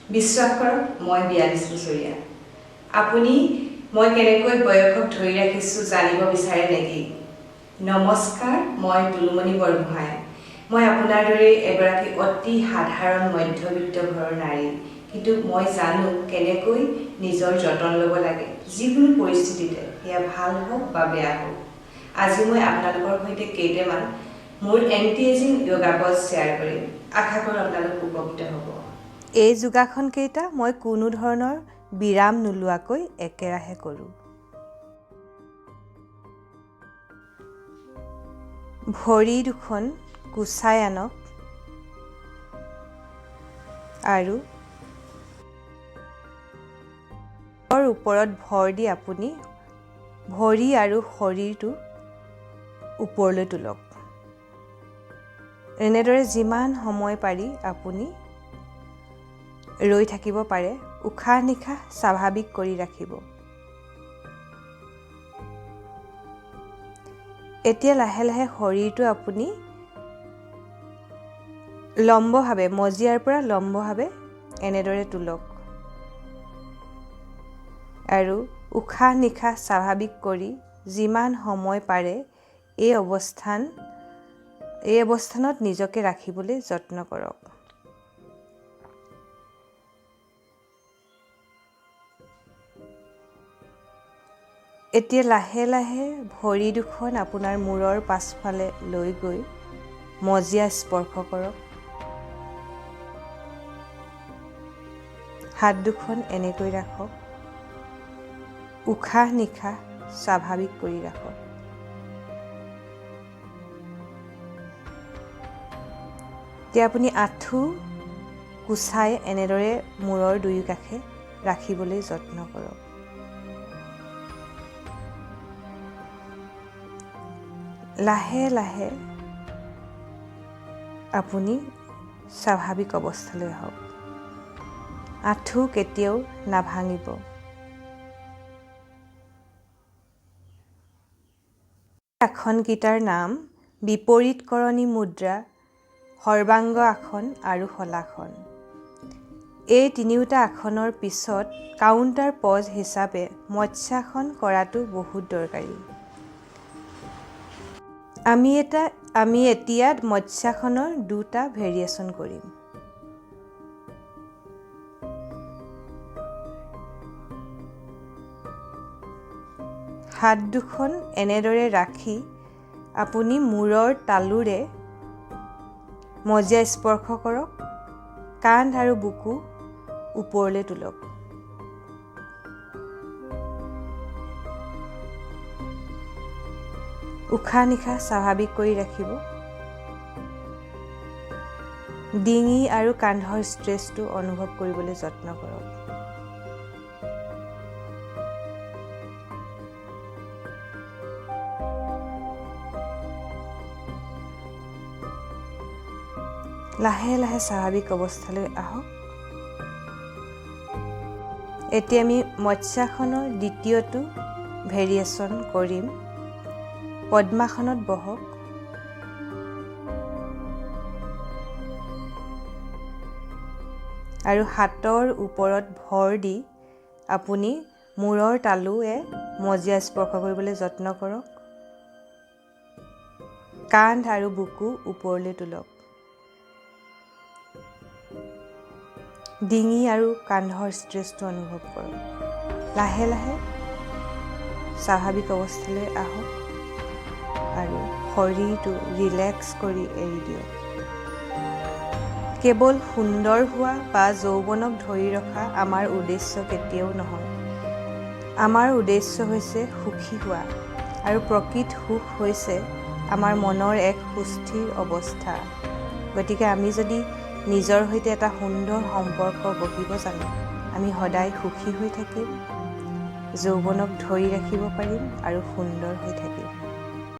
বিশ্বাস কৰক মই 42 বছৰীয়া আপুনি মই কেনেকৈ বয়সক ধৰি ৰাখিছোঁ জানিব বিচাৰে নেকি নমস্কাৰ মই তুলুমণি বৰগোহাঁই মই আপোনাৰ দৰে এগৰাকী অতি সাধাৰণ মধ্যবিত্ত ঘৰৰ নাৰী কিন্তু মই জানো কেনেকৈ নিজৰ যতন ল'ব লাগে যিকোনো পৰিস্থিতিতে সেয়া ভাল হোক বা বেয়া হোক আজি মই আপোনালোকৰ সৈতে কেইটামান মোৰ anti aging yoga pose share কৰিম আশা কৰোঁ আপোনালোক উপকৃত হ'ব এই যোগাসন কেইটা মই কোনো ধৰণৰ বিৰাম নোলোৱাকৈ একেৰাহে কৰোঁ ভৰি দুখন কুচাই আনক আৰু ওপৰত ভৰ দি আপুনি ভৰি আৰু শৰীৰটো ওপৰলৈ তোলক এনেদৰে যিমান সময় পাৰি আপুনি ৰৈ থাকিব পাৰে উশাহ নিশাহ স্বাভাৱিক কৰি ৰাখিব এতিয়া লাহে লাহে শৰীৰটো আপুনি লম্বভাৱে মজিয়াৰ পৰা লম্বভাৱে এনেদৰে তোলক আৰু উশাহ নিশাহ স্বাভাৱিক কৰি যিমান সময় পাৰে এই অৱস্থানত নিজকে ৰাখিবলৈ যত্ন কৰক এতিয়া লাহে লাহে ভৰি দুখন আপোনাৰ মূৰৰ পাছফালে লৈ গৈ মজিয়া স্পৰ্শ কৰক হাত দুখন এনেকৈ ৰাখক উশাহ নিশাহ স্বাভাৱিক কৰি ৰাখক এতিয়া আপুনি আঁঠু কুচাই এনেদৰে মূৰৰ দুয়ো কাষে ৰাখিবলৈ যত্ন কৰক লাহে লাহে আপুনি স্বাভাৱিক অৱস্থালৈ আহক আঁঠু কেতিয়াও নাভাঙিব আসনকেইটাৰ নাম বিপৰীতকৰণী মুদ্ৰা সৰ্বাংগ আসন আৰু হলাসন এই তিনিওটা আসনৰ পিছত কাউণ্টাৰ পজ হিচাপে মৎস্যাসন কৰাটো বহুত দৰকাৰী আমি এতিয়া মৎস্যাসনৰ দুটা ভেৰিয়েশ্যন কৰিম হাত দুখন এনেদৰে ৰাখি আপুনি মূৰৰ তালুৰে মজিয়া স্পৰ্শ কৰক কান্ধ আৰু বুকু ওপৰলৈ তোলক উশাহ নিশাহ স্বাভাৱিক কৰি ৰাখিব ডিঙি আৰু কান্ধৰ ষ্ট্ৰেছটো অনুভৱ কৰিবলৈ যত্ন কৰক লাহে লাহে স্বাভাৱিক অৱস্থালৈ আহক এতিয়া আমি মৎস্যাসনৰ দ্বিতীয়টো ভেৰিয়েশ্যন কৰিম পদ্মাসনত বহক আৰু হাতৰ ওপৰত ভৰ দি আপুনি মূৰৰ তালুৱে মজিয়া স্পৰ্শ কৰিবলৈ যত্ন কৰক কান্ধ আৰু বুকু ওপৰলৈ তোলক ডিঙি আৰু কান্ধৰ ষ্ট্ৰেছটো অনুভৱ কৰক লাহে লাহে স্বাভাৱিক অৱস্থালৈ আহক আৰু শৰীৰটো ৰিলেক্স কৰি এৰি দিয়ক কেৱল সুন্দৰ হোৱা বা যৌৱনক ধৰি ৰখা আমাৰ উদ্দেশ্য কেতিয়াও নহয় আমাৰ উদ্দেশ্য হৈছে সুখী হোৱা আৰু প্ৰকৃত সুখ হৈছে আমাৰ মনৰ এক সুস্থিৰ অৱস্থা গতিকে আমি যদি নিজৰ সৈতে এটা সুন্দৰ সম্পৰ্ক গঢ়িব জানো আমি সদায় সুখী হৈ থাকিম যৌৱনক ধৰি ৰাখিব পাৰিম আৰু সুন্দৰ হৈ থাকিম